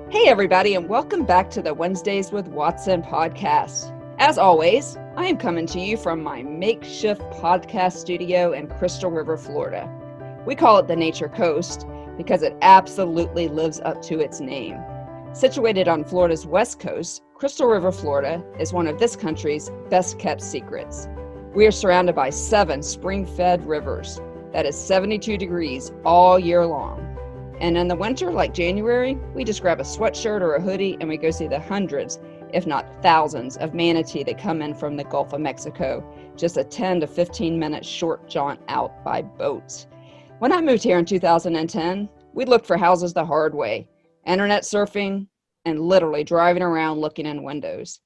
Hey, everybody, and welcome back to the Wednesdays with Watson podcast. As always, I am coming to you from my makeshift podcast studio in Crystal River, Florida. We call it the Nature Coast because it absolutely lives up to its name. Situated on Florida's west coast, Crystal River, Florida is one of this country's best kept secrets. We are surrounded by 7 spring-fed rivers. That is 72 degrees all year long. And in the winter, like January, we just grab a sweatshirt or a hoodie and we go see the hundreds, if not thousands, of manatee that come in from the Gulf of Mexico, just a 10 to 15 minute short jaunt out by boat. When I moved here in 2010, we looked for houses the hard way, internet surfing, and literally driving around looking in windows.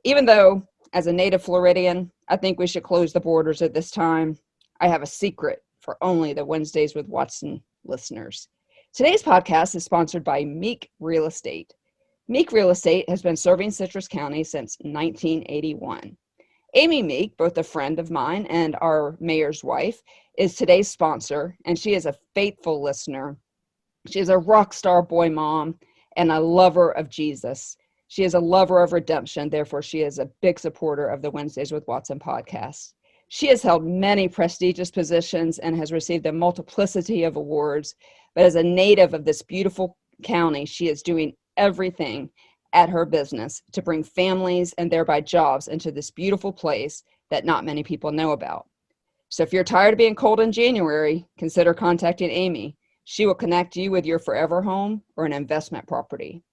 Even though, as a native Floridian, I think we should close the borders at this time, I have a secret for only the Wednesdays with Watson listeners. Today's podcast is sponsored by Meek Real Estate. Meek Real Estate has been serving Citrus County since 1981. Amy Meek, both a friend of mine and our mayor's wife, is today's sponsor, and she is a faithful listener. She is a rock star boy mom and a lover of Jesus. She is a lover of redemption, therefore she is a big supporter of the Wednesdays with Watson podcast. She has held many prestigious positions and has received a multiplicity of awards. But as a native of this beautiful county, she is doing everything at her business to bring families and thereby jobs into this beautiful place that not many people know about. So if you're tired of being cold in January, consider contacting Amy. She will connect you with your forever home or an investment property.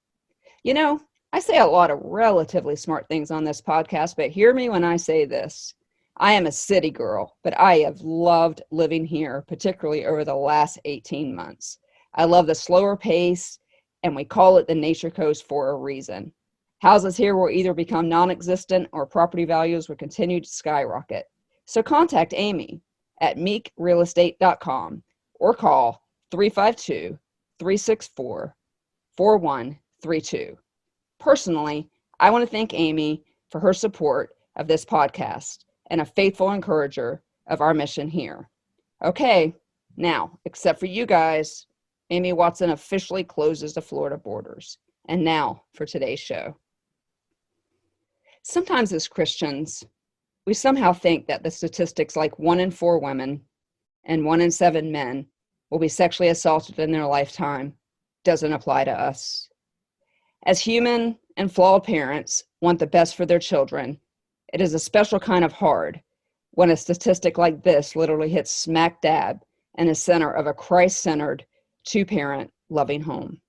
You know, I say a lot of relatively smart things on this podcast, but hear me when I say this. I am a city girl, but I have loved living here, particularly over the last 18 months. I love the slower pace, and we call it the Nature Coast for a reason. Houses here will either become non-existent or property values will continue to skyrocket. So contact Amy at meekrealestate.com or call 352-364-4132. Personally, I want to thank Amy for her support of this podcast and a faithful encourager of our mission here. Okay, now, except for you guys, Amy Watson officially closes the Florida borders. And now for today's show. Sometimes as Christians, we somehow think that the statistics like 1 in 4 women and 1 in 7 men will be sexually assaulted in their lifetime doesn't apply to us. As human and flawed parents want the best for their children, it is a special kind of hard when a statistic like this literally hits smack dab in the center of a Christ-centered, 2-parent, loving home.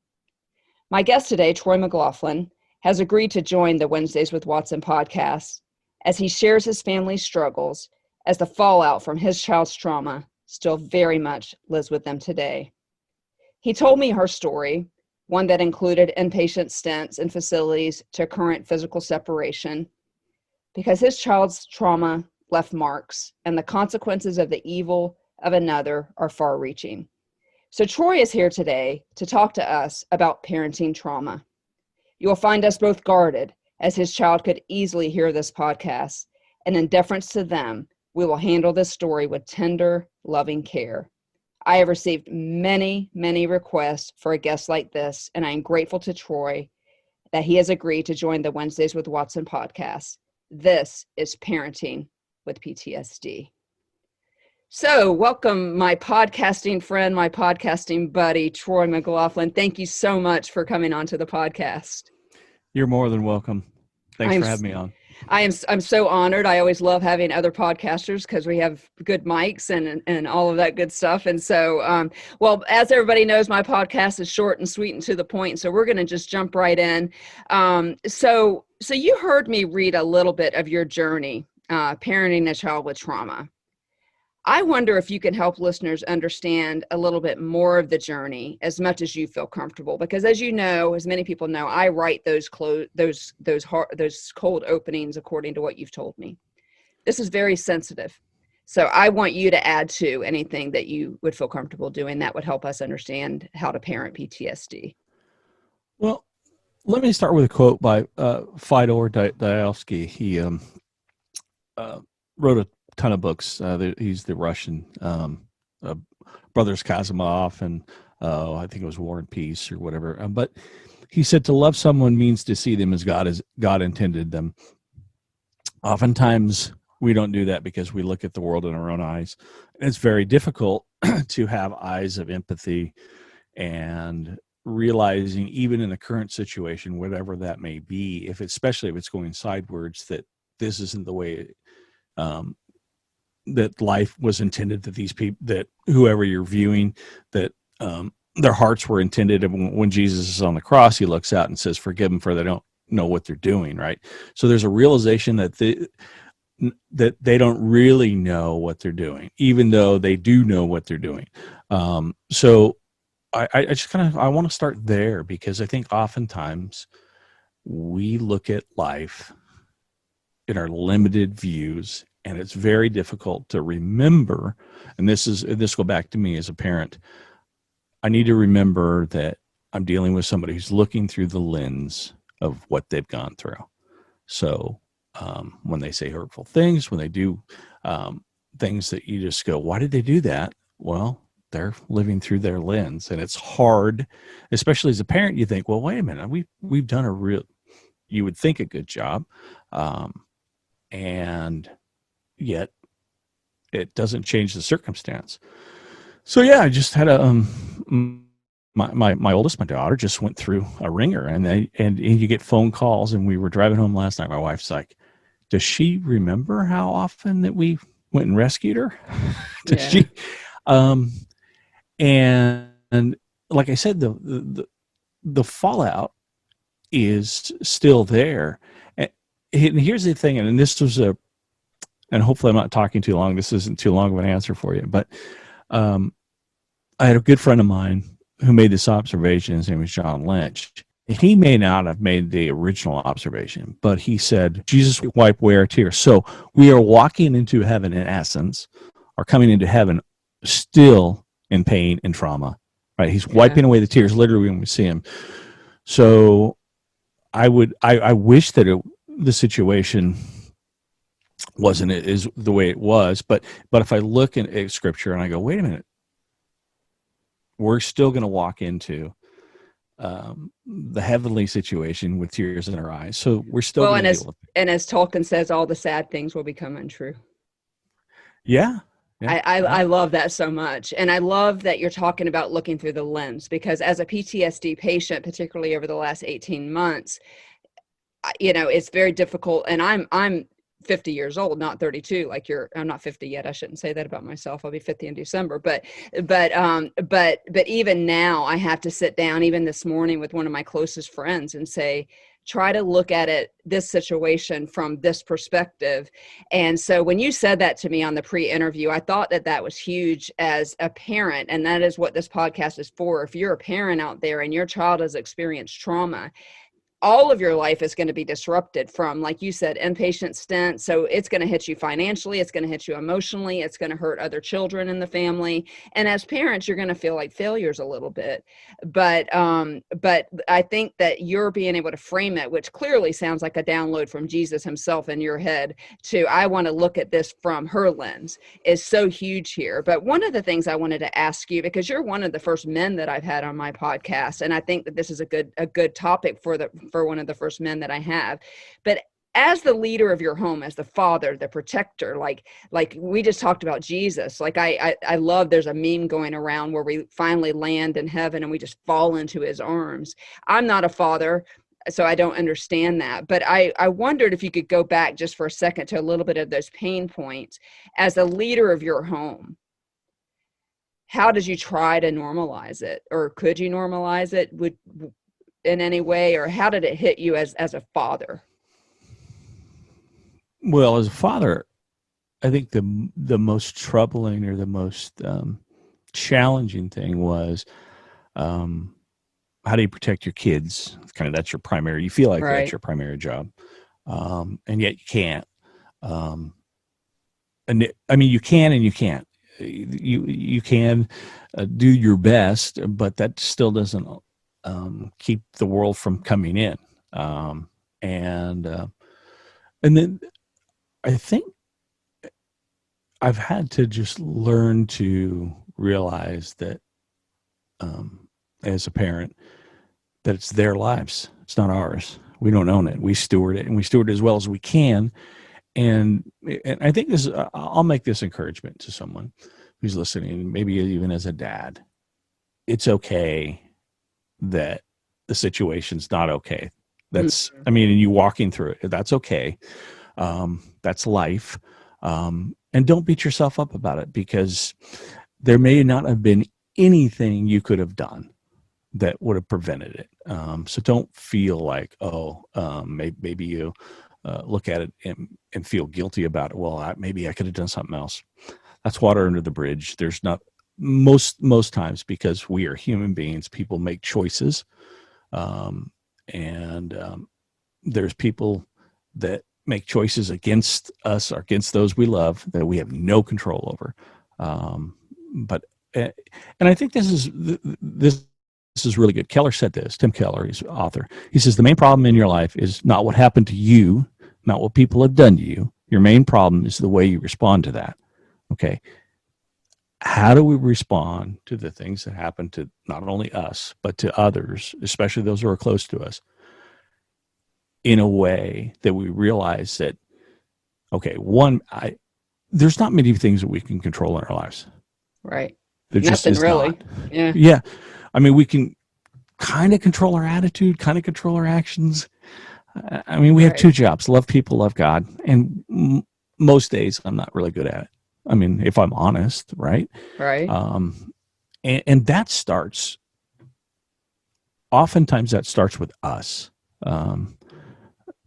My guest today, Troy McLaughlin, has agreed to join the Wednesdays with Watson podcast as he shares his family's struggles as the fallout from his child's trauma still very much lives with them today. He told me her story, one that included inpatient stints in facilities to current physical separation, because his child's trauma left marks and the consequences of the evil of another are far-reaching. So Troy is here today to talk to us about parenting trauma. You will find us both guarded, as his child could easily hear this podcast, and in deference to them, we will handle this story with tender, loving care. I have received many, many requests for a guest like this, and I am grateful to Troy that he has agreed to join the Wednesdays with Watson podcast. This is Parenting with PTSD. So welcome my podcasting friend, my podcasting buddy, Troy McLaughlin. Thank you so much for coming onto the podcast. You're more than welcome. Thanks for having me on. I'm so honored. I always love having other podcasters because we have good mics and all of that good stuff. And so, well, as everybody knows, my podcast is short and sweet and to the point. So we're going to just jump right in. So you heard me read a little bit of your journey, parenting a child with trauma. I wonder if you can help listeners understand a little bit more of the journey as much as you feel comfortable, because as you know, as many people know, I write those cold openings according to what you've told me. This is very sensitive. So I want you to add to anything that you would feel comfortable doing that would help us understand how to parent PTSD. Well, let me start with a quote by Fyodor Dostoevsky. He wrote a ton of books. He's the Russian Brothers Karamazov, and I think it was War and Peace or whatever. But He said to love someone means to see them as God intended them. Oftentimes we don't do that because we look at the world in our own eyes. And it's very difficult to have eyes of empathy and realizing, even in the current situation, whatever that may be, especially if it's going sideways, that this isn't the way um, that life was intended, that these people, that whoever you're viewing, that their hearts were intended. And when Jesus is on the cross, he looks out and says, forgive them, for they don't know what they're doing, right? So there's a realization that they don't really know what they're doing, even though they do know what they're doing. So I just I want to start there, because I think oftentimes we look at life in our limited views, and it's very difficult to remember. And this go back to me as a parent. I need to remember that I'm dealing with somebody who's looking through the lens of what they've gone through. So when they say hurtful things, when they do things that you just go, why did they do that? Well, they're living through their lens, and it's hard, especially as a parent. You think, well, wait a minute, we've done you would think a good job, and yet it doesn't change the circumstance. So yeah, I just had my oldest, my daughter, just went through a ringer, and you get phone calls, and we were driving home last night. My wife's like, does she remember how often that we went and rescued her? Does she? And like I said, the fallout is still there. And here's the thing, and this was and hopefully I'm not talking too long. This isn't too long of an answer for you, but I had a good friend of mine who made this observation. His name was John Lynch. He may not have made the original observation, but he said, Jesus wiped away our tears. So we are walking into heaven, in essence, or coming into heaven still in pain and trauma, right? He's wiping away the tears literally when we see him. So I wish that the situation wasn't is the way it was, but if I look at scripture and I go, wait a minute, we're still going to walk into the heavenly situation with tears in our eyes. So we're still going to deal with it. And as Tolkien says, all the sad things will become untrue. Yeah. I love that so much. And I love that you're talking about looking through the lens, because as a PTSD patient, particularly over the last 18 months, it's very difficult. And I'm 50 years old, not 32 like I'm not 50 yet. I shouldn't say that about myself. I'll be 50 in December. But even now I have to sit down, even this morning, with one of my closest friends and say, try to look at this situation from this perspective. And so when you said that to me on the pre-interview, I thought that was huge as a parent. And that is what this podcast is for. If you're a parent out there and your child has experienced trauma, all of your life is going to be disrupted from, like you said, inpatient stint. So it's going to hit you financially. It's going to hit you emotionally. It's going to hurt other children in the family. And as parents, you're going to feel like failures a little bit. But I think that you're being able to frame it, which clearly sounds like a download from Jesus himself in your head, to, I want to look at this from her lens, is so huge here. But one of the things I wanted to ask you, because you're one of the first men that I've had on my podcast, and I think that this is a good topic for one of the first men that I have. But as the leader of your home, as the father, the protector, like we just talked about Jesus, like I love, there's a meme going around where we finally land in heaven and we just fall into his arms. I'm not a father, so I don't understand that. But I wondered if you could go back just for a second to a little bit of those pain points. As the leader of your home, how did you try to normalize it? Or could you normalize it in any way? Or how did it hit you as a father? Well, as a father, I think the most troubling, or the most challenging thing was, how do you protect your kids? That's your primary. You feel like that's your primary job, and yet you can't. And I mean, you can and you can't. You can do your best, but that still doesn't keep the world from coming in. And then I think I've had to just learn to realize that, as a parent, that it's their lives. It's not ours. We don't own it. We steward it, and we steward it as well as we can. And I think this, I'll make this encouragement to someone who's listening, maybe even as a dad. It's okay that the situation's not okay. That's, I mean, and you walking through it, that's okay. That's life. And don't beat yourself up about it, because there may not have been anything you could have done that would have prevented it. So don't feel like, maybe you look at it and feel guilty about it. Well, maybe I could have done something else. That's water under the bridge. There's not, most times, because we are human beings, people make choices. There's people that make choices against us or against those we love that we have no control over. And I think this is really good. Keller said this. Tim Keller, he's an author. He says the main problem in your life is not what happened to you, not what people have done to you. Your main problem is the way you respond to that. Okay. How do we respond to the things that happen to not only us, but to others, especially those who are close to us, in a way that we realize that, okay, there's not many things that we can control in our lives. Right. There just Nothing is really. not. Yeah. Yeah. I mean, we can kind of control our attitude, kind of control our actions. I mean, we have two jobs: love people, love God. And most days I'm not really good at it. I mean, if I'm honest, right? Right. And that starts, oftentimes that starts with us.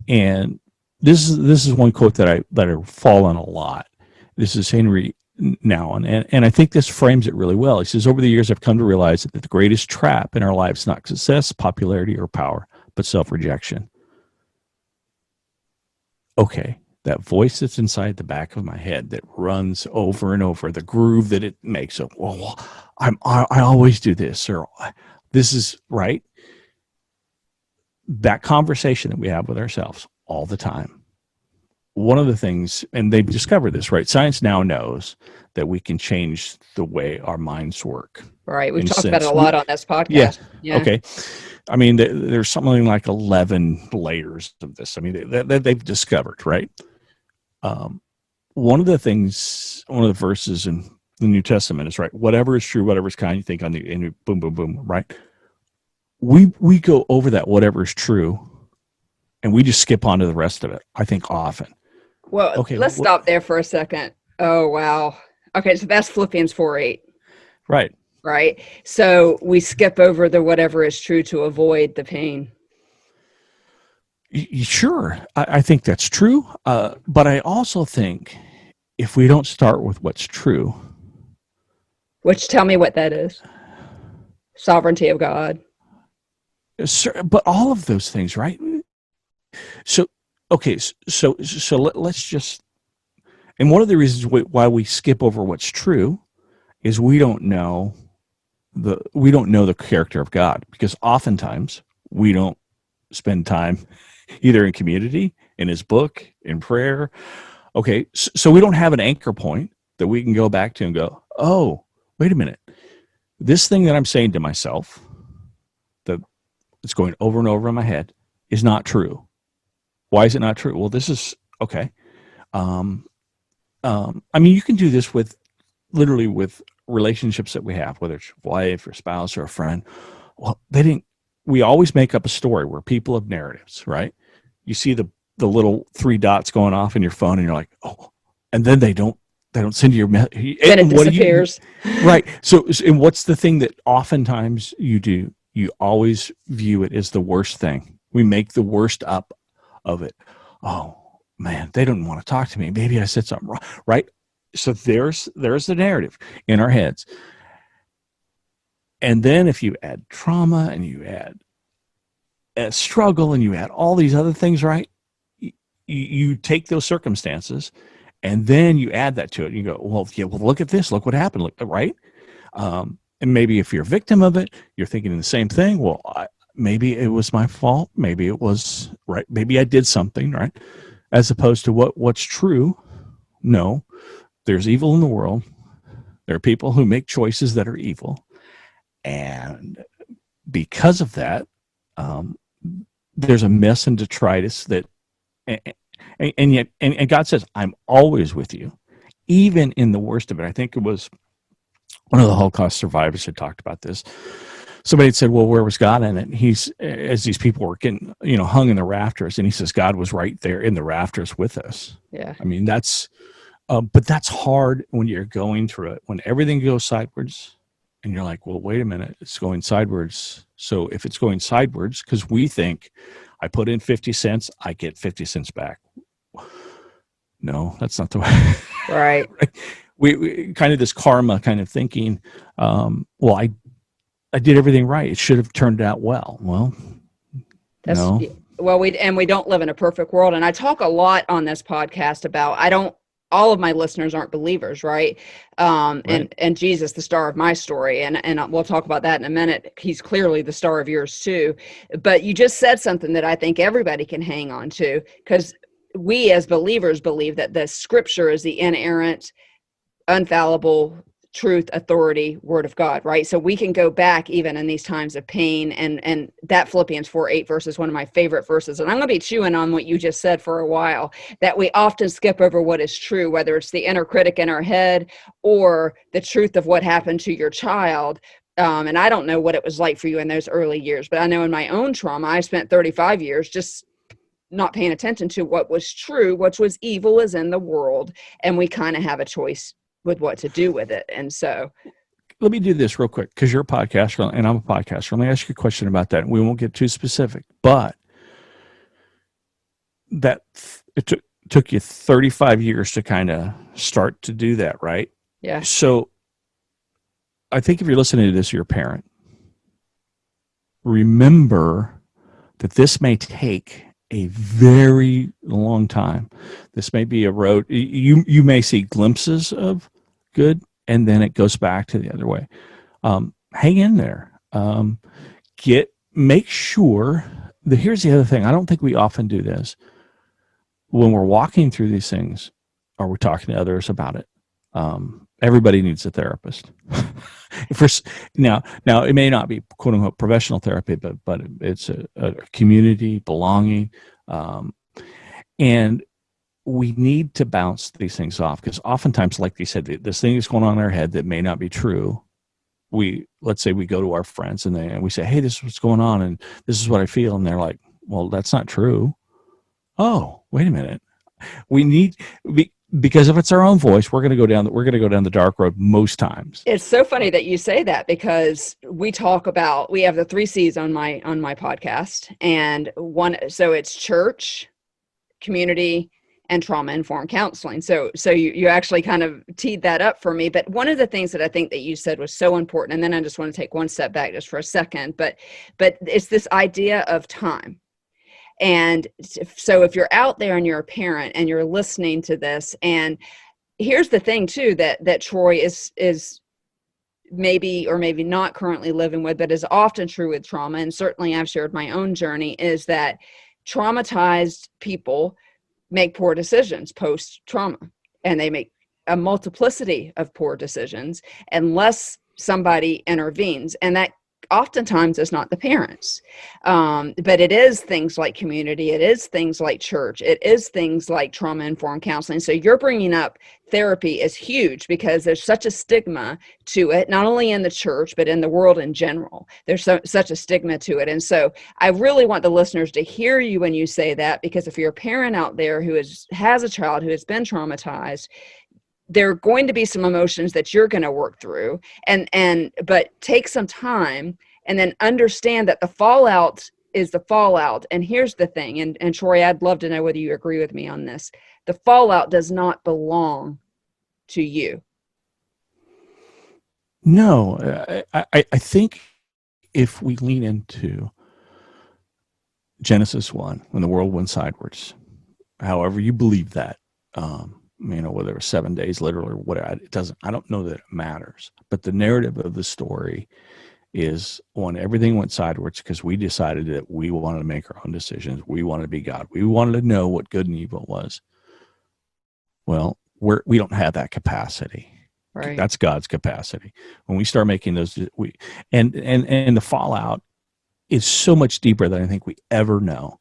And this is one quote that I fall on a lot. This is Henry Nouwen, and I think this frames it really well. He says, over the years, I've come to realize that the greatest trap in our lives is not success, popularity, or power, but self-rejection. Okay, that voice that's inside the back of my head that runs over and over, the groove that it makes of, well, I always do this, or this is right. That conversation that we have with ourselves all the time. One of the things, and they've discovered this, right? Science now knows that we can change the way our minds work. Right. We've talked about it a lot on this podcast. Yeah. Okay. I mean, there's something like 11 layers of this. I mean, that they've discovered, right? One of the verses in the New Testament is, right, whatever is true, whatever is kind, you think on the, and boom, boom, boom, right? We go over that whatever is true, and we just skip on to the rest of it, I think, often. Well, okay, let's stop there for a second. Oh, wow. Okay, so that's Philippians 4:8. Right. Right. So we skip over the whatever is true to avoid the pain. Sure. I think that's true. But I also think if we don't start with what's true. Which, tell me what that is. Sovereignty of God. But all of those things, right? So, okay, so let's just, and one of the reasons why we skip over what's true is we don't know the character of God, because oftentimes we don't spend time either in community, in his book, in prayer. Okay, so we don't have an anchor point that we can go back to and go, oh, wait a minute. This thing that I'm saying to myself, that it's going over and over in my head, is not true. Why is it not true? Well, this is, okay. I mean, you can do this with literally with relationships that we have, whether it's wife or spouse or a friend. Well, we always make up a story. We're people of narratives, right? You see the little 3 dots going off in your phone and you're like, oh, and then they don't send you your message. Then it disappears. Right. So, and what's the thing that oftentimes you do? You always view it as the worst thing. We make the worst up of it. Oh man, they don't want to talk to me. Maybe I said something wrong, right? So there's the narrative in our heads. And then if you add trauma and you add a struggle and you add all these other things, right? You take those circumstances and then you add that to it. And you go, well, yeah, well, look at this. Look what happened, right? And maybe if you're a victim of it, you're thinking the same thing. Well, maybe it was my fault. Maybe it was, right? Maybe I did something, right? As opposed to what's true. No, there's evil in the world. There are people who make choices that are evil. And because of that, Um, there's a mess and detritus that, and yet, and God says, I'm always with you, even in the worst of it. I think it was one of the Holocaust survivors had talked about this. Somebody had said, well, where was God in it? And he's, as these people were getting, hung in the rafters, and he says, God was right there in the rafters with us. Yeah. I mean, but that's hard when you're going through it, when everything goes sideways and you're like, well, wait a minute, it's going sideways. So if it's going sideways, because we think I put in 50 cents, I get 50 cents back. No, that's not the way. Right. We kind of this karma kind of thinking, well, I did everything right. It should have turned out well. Well, no. Well, we don't live in a perfect world. And I talk a lot on this podcast about, all of my listeners aren't believers, right? Right. And Jesus, the star of my story. And we'll talk about that in a minute. He's clearly the star of yours too. But you just said something that I think everybody can hang on to, because we as believers believe that the scripture is the inerrant, infallible, truth, authority word of God, right? So we can go back even in these times of pain, and that Philippians 4:8 verse is one of my favorite verses. And I'm going to be chewing on what you just said for a while, that we often skip over what is true, whether it's the inner critic in our head or the truth of what happened to your child. And I don't know what it was like for you in those early years, but I know in my own trauma, I spent 35 years just not paying attention to what was true, what was evil is in the world. And we kind of have a choice with what to do with it. And so let me do this real quick, because you're a podcaster and I'm a podcaster. Let me ask you a question about that. We won't get too specific, but that it took you 35 years to kind of start to do that, right? yeah. So I think if you're listening to this, you're a parent. Remember that this may take a very long time. This may be a road. You may see glimpses of good, and then it goes back to the other way. Hang in there. Make sure that, here's the other thing. I don't think we often do this. When we're walking through these things, or we're talking to others about it, everybody needs a therapist. Now it may not be quote unquote professional therapy, but it's a community belonging, and we need to bounce these things off, because oftentimes, like you said, this thing is going on in our head that may not be true. Let's say we go to our friends and we say, hey, this is what's going on and this is what I feel, and they're like, well, that's not true. Oh, wait a minute. Because if it's our own voice, we're going to go down the dark road most times. It's so funny that you say that, because we have the 3 C's on my podcast, and so it's church, community, and trauma-informed counseling. So you actually kind of teed that up for me. But one of the things that I think that you said was so important, and then I just want to take one step back just for a second, but it's this idea of time. And so if you're out there and you're a parent and you're listening to this, and here's the thing too, that Troy is maybe or maybe not currently living with, but is often true with trauma, and certainly I've shared my own journey, is that traumatized people make poor decisions post-trauma, and they make a multiplicity of poor decisions unless somebody intervenes. And that oftentimes is not the parents, but it is things like community, it is things like church, it is things like trauma-informed counseling. So you're bringing up therapy is huge, because there's such a stigma to it, not only in the church, but in the world in general. There's such a stigma to it. And so I really want the listeners to hear you when you say that, because if you're a parent out there who has a child who has been traumatized, there are going to be some emotions that you're going to work through, but take some time and then understand that the fallout is the fallout. And here's the thing, and Troy, I'd love to know whether you agree with me on this. The fallout does not belong to you. No, I think if we lean into Genesis 1, when the world went sideways, however you believe that, whether it was 7 days literally or whatever, I don't know that it matters. But the narrative of the story is when everything went sideways, because we decided that we wanted to make our own decisions. We wanted to be God. We wanted to know what good and evil was. Well, we don't have that capacity. Right. That's God's capacity. When we start making those, and the fallout is so much deeper than I think we ever know.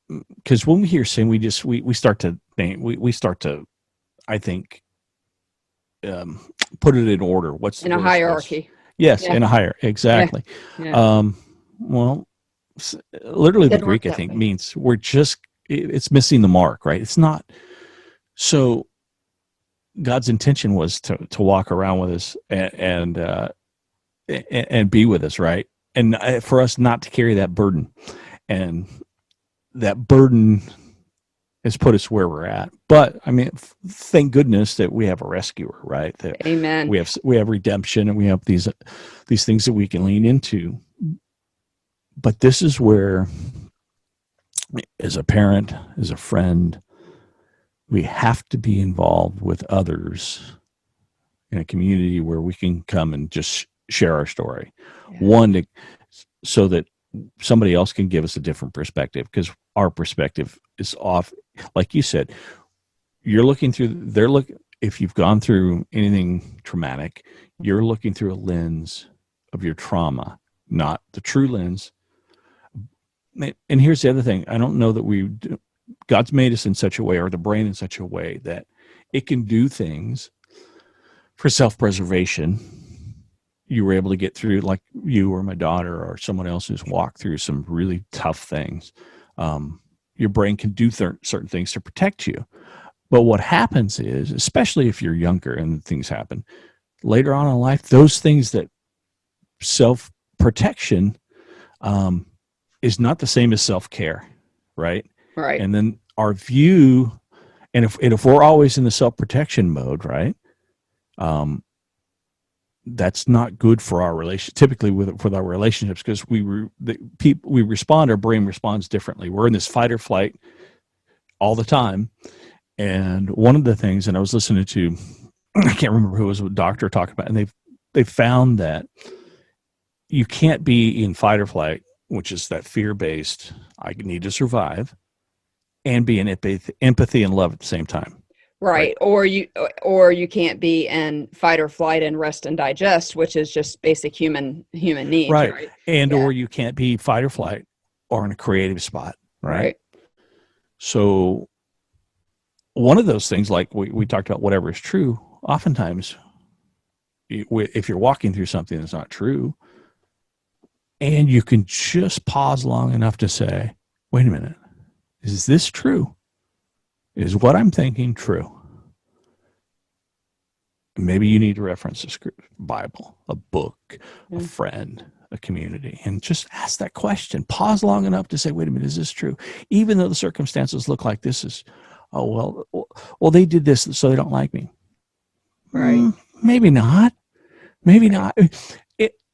Because when we hear sin, we start to think, we start to, I think, put it in order. What's the In a worst? hierarchy. Yes, Yeah. in a higher, Yeah. exactly. Yeah. Well, literally, the Didn't work Greek, I that think, way. means it's missing the mark, right? It's not. So God's intention was to walk around with us and be with us, right? And for us not to carry that burden, and that burden has put us where we're at. But I mean, thank goodness that we have a rescuer, right? That Amen. we have redemption, and we have these things that we can lean into. But this is where, as a parent, as a friend, we have to be involved with others in a community where we can come and just share our story. Yeah. One, so that somebody else can give us a different perspective, because our perspective is off. Like you said, if you've gone through anything traumatic, you're looking through a lens of your trauma, not the true lens. And here's the other thing. I don't know that God's made us in such a way, or the brain in such a way, that it can do things for self-preservation. You were able to get through, like you or my daughter or someone else who's walked through some really tough things. Your brain can do certain things to protect you. But what happens is, especially if you're younger and things happen later on in life, those things, that self-protection is not the same as self-care, right? Right. And then our view, and if we're always in the self-protection mode, right, that's not good for our relation. Typically, with our relationships, because our brain responds differently. We're in this fight or flight all the time. And one of the things, and I was listening to, I can't remember who it was, a doctor talking about, and they found that you can't be in fight or flight, which is that fear-based, I need to survive, and be in empathy and love at the same time. Right. Or you can't be in fight or flight and rest and digest, which is just basic human needs. Right. And or you can't be fight or flight or in a creative spot. Right. So one of those things, like we talked about, whatever is true, oftentimes if you're walking through something that's not true, and you can just pause long enough to say, wait a minute, is this true? Is what I'm thinking true? Maybe you need to reference a script, Bible, a book, a friend, a community, and just ask that question. Pause long enough to say, wait a minute, is this true? Even though the circumstances look like this is, well, they did this, so they don't like me. Right. Maybe not. Maybe not.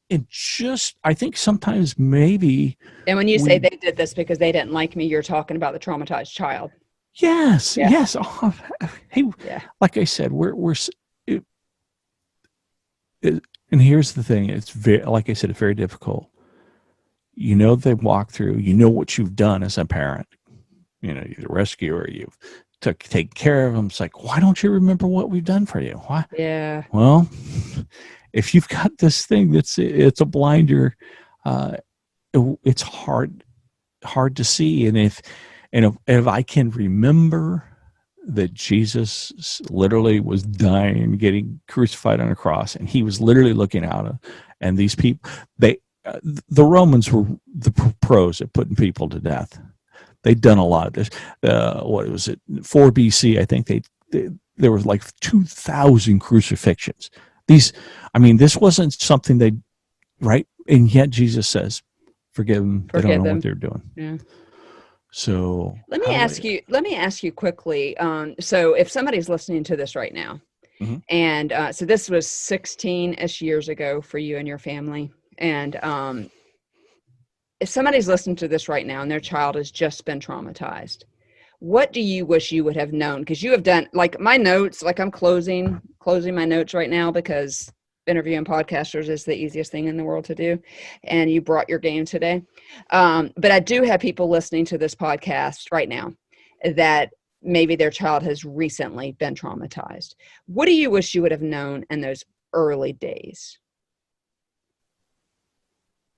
It just, I think sometimes maybe. And when you say they did this because they didn't like me, you're talking about the traumatized child. Yes. Oh, hey, like I said, and here's the thing. It's like I said, it's very difficult. You know, they walk through, you know what you've done as a parent, you're the rescuer, you've taken care of them. It's like, why don't you remember what we've done for you? Why? Yeah. Well, if you've got this thing it's a blinder, it's hard to see. And if I can remember that Jesus literally was dying, getting crucified on a cross, and he was literally looking out, and these people, the Romans were the pros at putting people to death. They'd done a lot of this. What was it? 4 BC, I think there was like 2,000 crucifixions. This wasn't something right? And yet Jesus says, forgive them. They don't know what they're doing. Yeah. So let me ask you quickly. So if somebody's listening to this right now, and so this was 16-ish years ago for you and your family, and if somebody's listening to this right now and their child has just been traumatized, what do you wish you would have known? Because you have done, like, my notes, like I'm closing my notes right now, because interviewing podcasters is the easiest thing in the world to do. And you brought your game today. But I do have people listening to this podcast right now that maybe their child has recently been traumatized. What do you wish you would have known in those early days?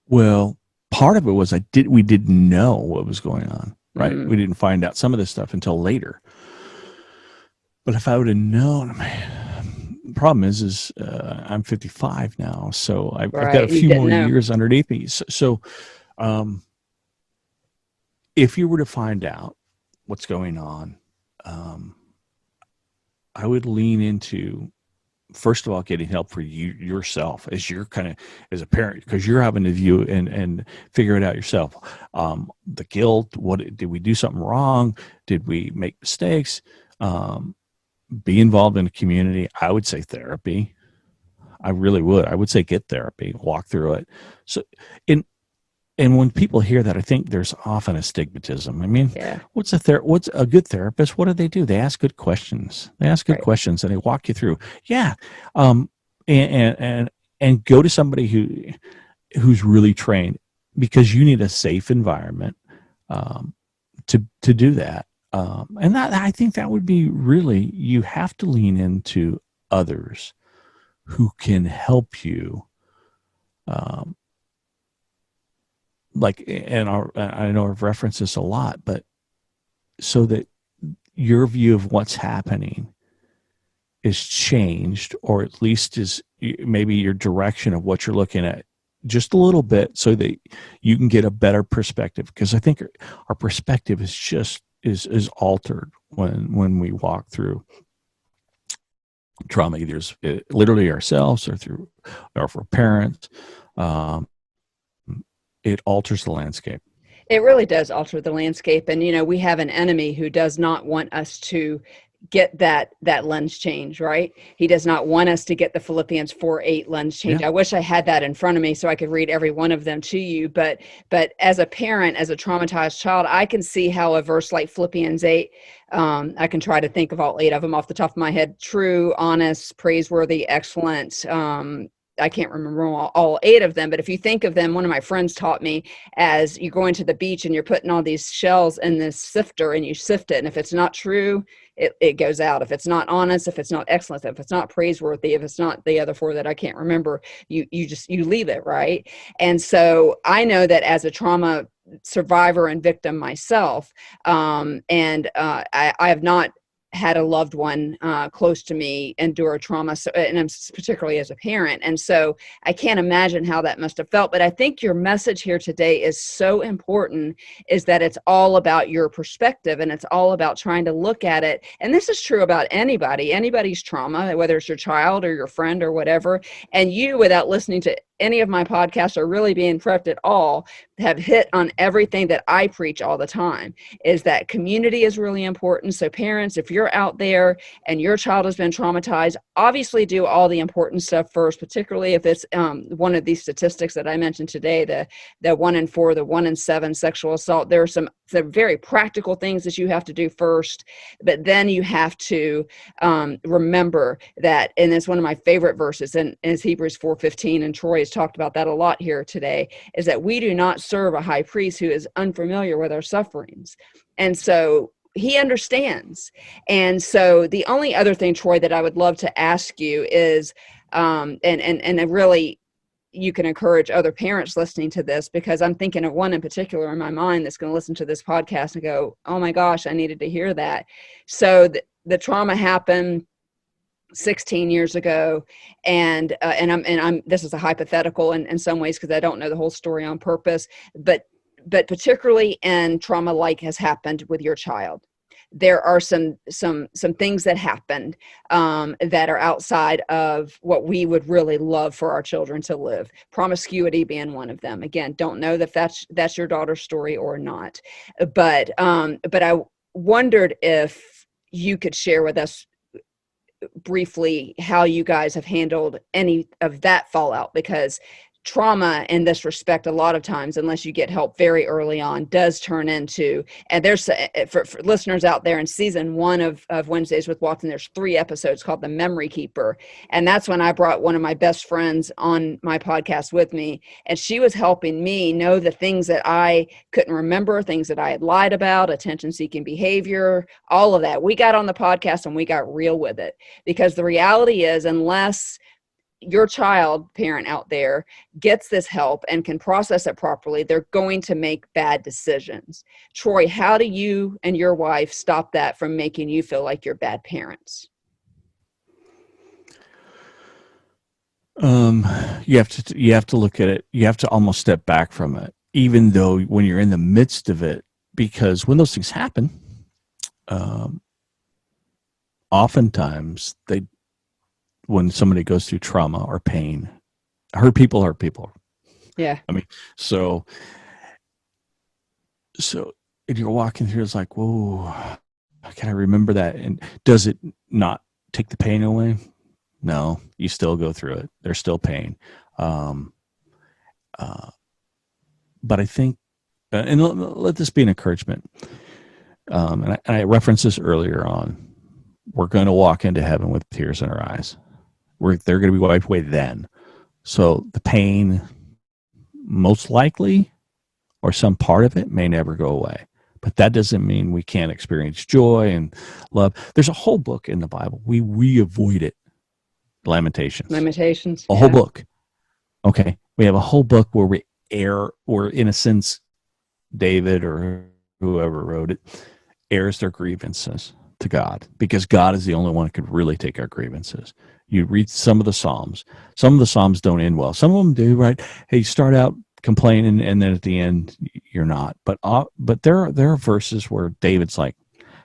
Well, part of it was we didn't know what was going on, right? Mm, We didn't find out some of this stuff until later. But if I would have known, man, the problem is I'm 55 now, so I've got right. a And you few didn't more know. years underneath me. So um, if you were to find out what's going on, um, I would lean into, first of all, getting help for yourself as you're kind of as a parent, because you're having to view and figure it out yourself. The guilt, what did we do something wrong? Did we make mistakes? Um, be involved in a community. I would say therapy. I really would. I would say get therapy, walk through it. So, in and when people hear that, I think there's often a stigmatism. I mean, Yeah. what's a good therapist? What do? They ask good questions. They ask good Right. questions and they walk you through. Yeah. Um, and go to somebody who's really trained, because you need a safe environment um, to do that. And that, I think that would be really, you have to lean into others who can help you. Um, I know I've referenced this a lot, but so that your view of what's happening is changed, or at least is maybe your direction of what you're looking at just a little bit, so that you can get a better perspective. Because I think our perspective is altered when we walk through trauma, either literally ourselves or for parents. Um, it alters the landscape. It really does alter the landscape. And, we have an enemy who does not want us to get that lens change, right? He does not want us to get the Philippians 4:8 lens change. Yeah. I wish I had that in front of me so I could read every one of them to you. But as a parent, as a traumatized child, I can see how a verse like Philippians 8, I can try to think of all 8 of them off the top of my head: true, honest, praiseworthy, excellent. I can't remember all 8 of them, but if you think of them, one of my friends taught me, as you're going to the beach and you're putting all these shells in this sifter and you sift it. And if it's not true, it goes out. If it's not honest, if it's not excellent, if it's not praiseworthy, if it's not the other 4 that I can't remember, you leave it, right? And so I know that as a trauma survivor and victim myself, I have not had a loved one close to me endure trauma, and I'm particularly as a parent. And so I can't imagine how that must have felt. But I think your message here today is so important, is that it's all about your perspective, and it's all about trying to look at it. And this is true about anybody's trauma, whether it's your child or your friend or whatever. And you, without listening to any of my podcasts or really being prepped at all, have hit on everything that I preach all the time, is that community is really important. So parents, if you're out there and your child has been traumatized, obviously do all the important stuff first, particularly if it's one of these statistics that I mentioned today, the 1 in 4, the 1 in 7 sexual assault. There are some very practical things that you have to do first, but then you have to remember that, and it's one of my favorite verses, and is Hebrews 4:15, and Troy has talked about that a lot here today, is that we do not serve a high priest who is unfamiliar with our sufferings. And so he understands. And so the only other thing, Troy, that I would love to ask you is, and really, you can encourage other parents listening to this, because I'm thinking of one in particular in my mind that's going to listen to this podcast and go, oh my gosh, I needed to hear that. So the trauma happened 16 years ago, and I'm this is a hypothetical in some ways, because I don't know the whole story on purpose, but particularly in trauma like has happened with your child, there are some things that happened that are outside of what we would really love for our children to live. Promiscuity being one of them. Again, don't know that that's your daughter's story or not, but I wondered if you could share with us briefly how you guys have handled any of that fallout, because trauma in this respect, a lot of times, unless you get help very early on, does turn into, and there's for listeners out there, in season 1 of Wednesdays with Watson, there's 3 episodes called The Memory Keeper. And that's when I brought one of my best friends on my podcast with me, and she was helping me know the things that I couldn't remember, things that I had lied about, attention-seeking behavior, all of that. We got on the podcast and we got real with it, because the reality is, unless your child parent out there gets this help and can process it properly, they're going to make bad decisions. Troy, how do you and your wife stop that from making you feel like you're bad parents? You have to look at it. You have to almost step back from it, even though when you're in the midst of it, because when those things happen, oftentimes when somebody goes through trauma or pain, hurt people. Yeah. I mean, so and you're walking through, it's like, whoa, can I remember that? And does it not take the pain away? No, you still go through it. There's still pain. But I think, and let this be an encouragement. And I referenced this earlier on. We're going to walk into heaven with tears in our eyes. They're going to be wiped away then. So the pain, most likely, or some part of it, may never go away. But that doesn't mean we can't experience joy and love. There's a whole book in the Bible. We avoid it. Lamentations. A whole book. Okay. We have a whole book where where in a sense, David or whoever wrote it airs their grievances to God, because God is the only one who could really take our grievances. You read some of the Psalms. Some of the Psalms don't end well. Some of them do, right? Hey, you start out complaining and then at the end you're not. But there are verses where David's like,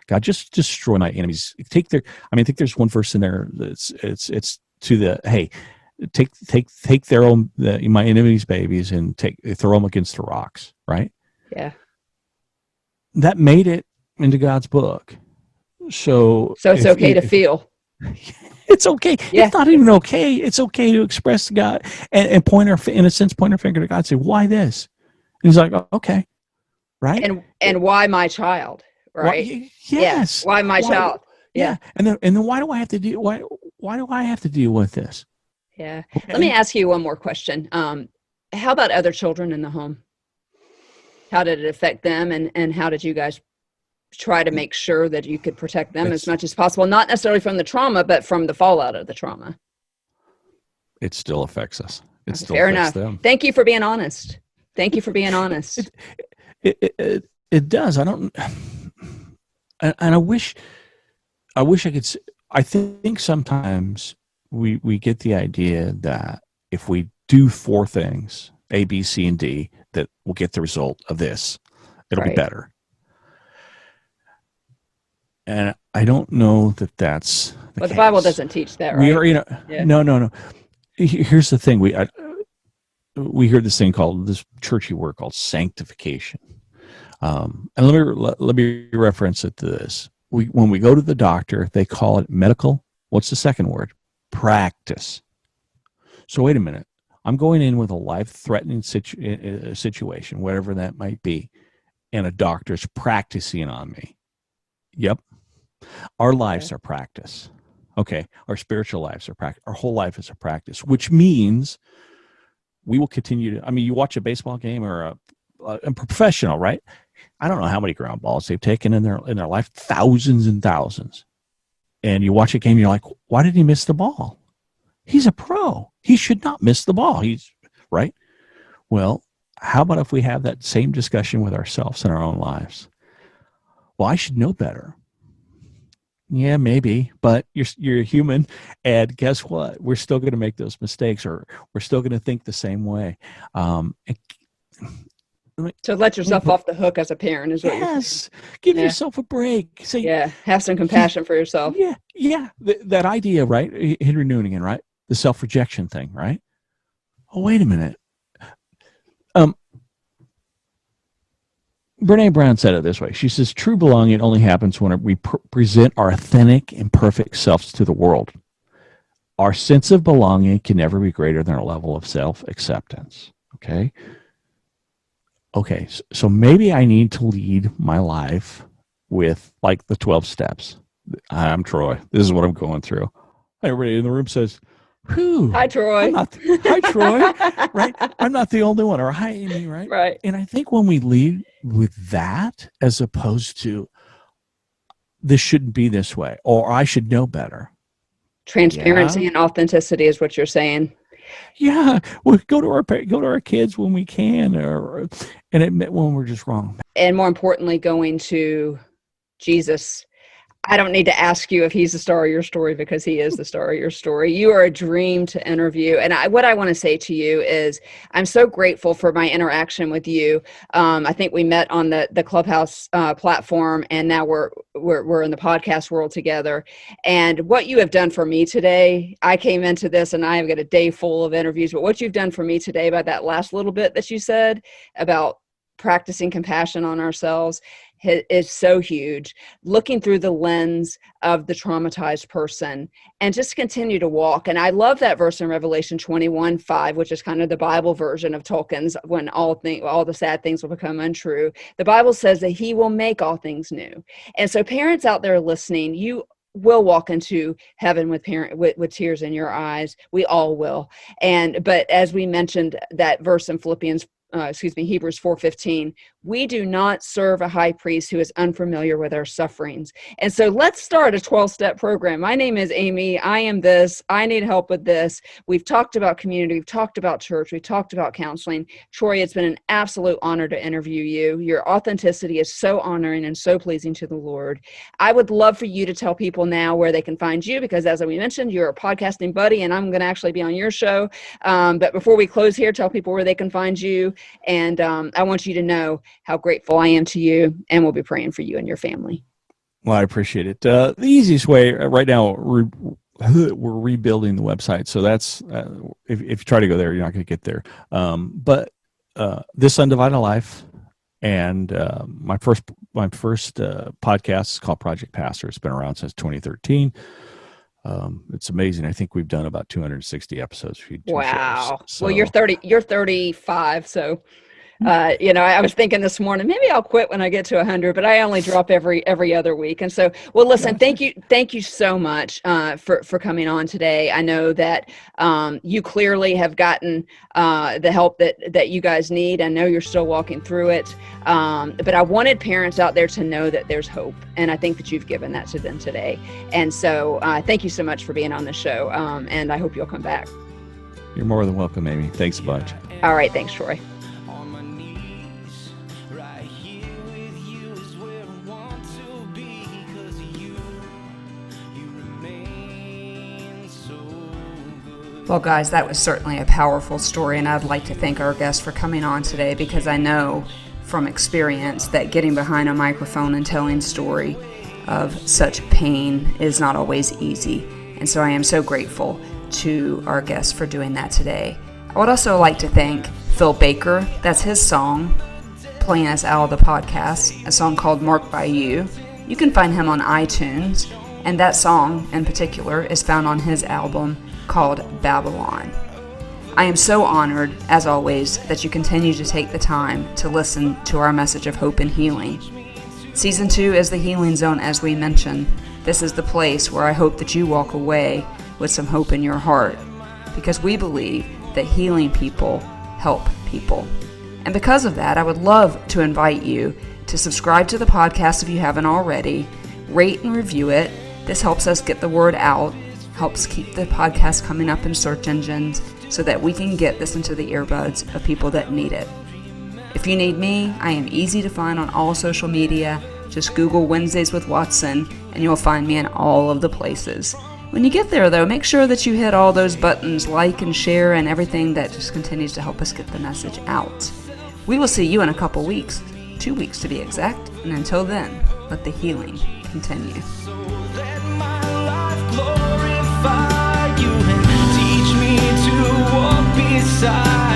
God, just destroy my enemies. I think there's one verse in there that's it's to the, hey, take my enemies' babies and throw them against the rocks, right? Yeah. That made it into God's book. So it's okay to feel. It's okay. Yeah. It's not even okay. It's okay to express to God and point our finger to God and say, why this? And he's like, oh, okay. Right. And why my child? Right. Yes. Yeah. Why my child? Yeah. And then why do I have to do why do I have to deal with this? Yeah. Okay. Let me ask you one more question. How about other children in the home? How did it affect them, and how did you guys try to make sure that you could protect them as much as possible, not necessarily from the trauma, but from the fallout of the trauma? It still affects us. It still fair affects enough. them. Thank you for being honest. It does. I don't, and I wish I could. I think sometimes we get the idea that if we do 4 things, A, B, C, and D, that we'll get the result of this. It'll be better. And I don't know that that's the case. The Bible doesn't teach that, right? No. Here's the thing. We hear this thing called, this churchy word called sanctification. And let me reference it to this. When we go to the doctor, they call it medical. What's the second word? Practice. So wait a minute. I'm going in with a life-threatening situation, whatever that might be, and a doctor's practicing on me. Yep. Our lives are practice. Okay. Our spiritual lives are practice. Our whole life is a practice, which means we will continue to, you watch a baseball game or a professional, right? I don't know how many ground balls they've taken in their life, thousands and thousands. And you watch a game, you're like, why did he miss the ball? He's a pro. He should not miss the ball. He's right. Well, how about if we have that same discussion with ourselves in our own lives? Well, I should know better. Yeah, maybe, but you're a human, and guess what? We're still going to make those mistakes, or we're still going to think the same way. So let yourself off the hook as a parent is what you're saying. Give yourself a break. Say, have some compassion for yourself. That idea, right? Henry Noonan, right? The self-rejection thing, right? Oh, wait a minute. Brene Brown said it this way. She says, true belonging only happens when we present our authentic and perfect selves to the world. Our sense of belonging can never be greater than our level of self-acceptance. Okay? So maybe I need to lead my life with like the 12 steps. Hi, I'm Troy. This is what I'm going through. Everybody in the room says, whew. Hi, Troy. Hi, Troy. Right? I'm not the only one. Or hi, Amy. Right? Right. And I think when we lead with that, as opposed to this shouldn't be this way, or I should know better, Transparency Yeah. and authenticity is what you're saying. Yeah. We go to our kids when we can, and admit when we're just wrong. And more importantly, going to Jesus. I don't need to ask you if he's the star of your story, because he is the star of your story. You are a dream to interview. And what I want to say to you is I'm so grateful for my interaction with you. I think we met on the Clubhouse platform, and now we're in the podcast world together. And what you have done for me today, I came into this and I have got a day full of interviews, but what you've done for me today by that last little bit that you said about practicing compassion on ourselves is so huge. Looking through the lens of the traumatized person and just continue to walk. And I love that verse in Revelation 21:5, which is kind of the Bible version of Tolkien's, when all the sad things will become untrue. The Bible says that he will make all things new. And so parents out there listening, you will walk into heaven with tears in your eyes. We all will. But as we mentioned that verse in Hebrews 4:15, we do not serve a high priest who is unfamiliar with our sufferings. And so let's start a 12-step program. My name is Amy. I am this. I need help with this. We've talked about community. We've talked about church. We've talked about counseling. Troy, it's been an absolute honor to interview you. Your authenticity is so honoring and so pleasing to the Lord. I would love for you to tell people now where they can find you, because as we mentioned, you're a podcasting buddy, and I'm going to actually be on your show. But before we close here, tell people where they can find you. And I want you to know how grateful I am to you, and we'll be praying for you and your family. Well, I appreciate it. The easiest way right now, we're rebuilding the website. So that's, if you try to go there, you're not going to get there. But This Undivided Life, and my first podcast is called Project Pastor. It's been around since 2013. It's amazing. I think we've done about 260 episodes. Wow. Shows, so. Well, you're 35. So, I was thinking this morning, maybe I'll quit when I get to 100, but I only drop every other week. And so, well, listen, thank you so much for coming on today. I know that you clearly have gotten the help that you guys need. I know you're still walking through it, but I wanted parents out there to know that there's hope, and I think that you've given that to them today. And so, thank you so much for being on the show, and I hope you'll come back. You're more than welcome, Amy. Thanks a bunch. All right, thanks, Troy. Well, guys, that was certainly a powerful story, and I'd like to thank our guest for coming on today, because I know from experience that getting behind a microphone and telling story of such pain is not always easy. And so I am so grateful to our guest for doing that today. I would also like to thank Phil Baker. That's his song playing us out of the podcast, a song called Marked by You. You can find him on iTunes, and that song in particular is found on his album called Babylon. I am so honored, as always, that you continue to take the time to listen to our message of hope and healing. Season 2 is the healing zone, as we mentioned. This is the place where I hope that you walk away with some hope in your heart, because we believe that healing people help people. And because of that, I would love to invite you to subscribe to the podcast if you haven't already, rate and review it. This helps us get the word out, helps keep the podcast coming up in search engines so that we can get this into the earbuds of people that need it. If you need me, I am easy to find on all social media. Just Google Wednesdays with Watson and you'll find me in all of the places. When you get there, though, make sure that you hit all those buttons, like and share, and everything that just continues to help us get the message out. We will see you in a couple weeks, 2 weeks to be exact, and until then, let the healing continue. Glorify you and teach me to walk beside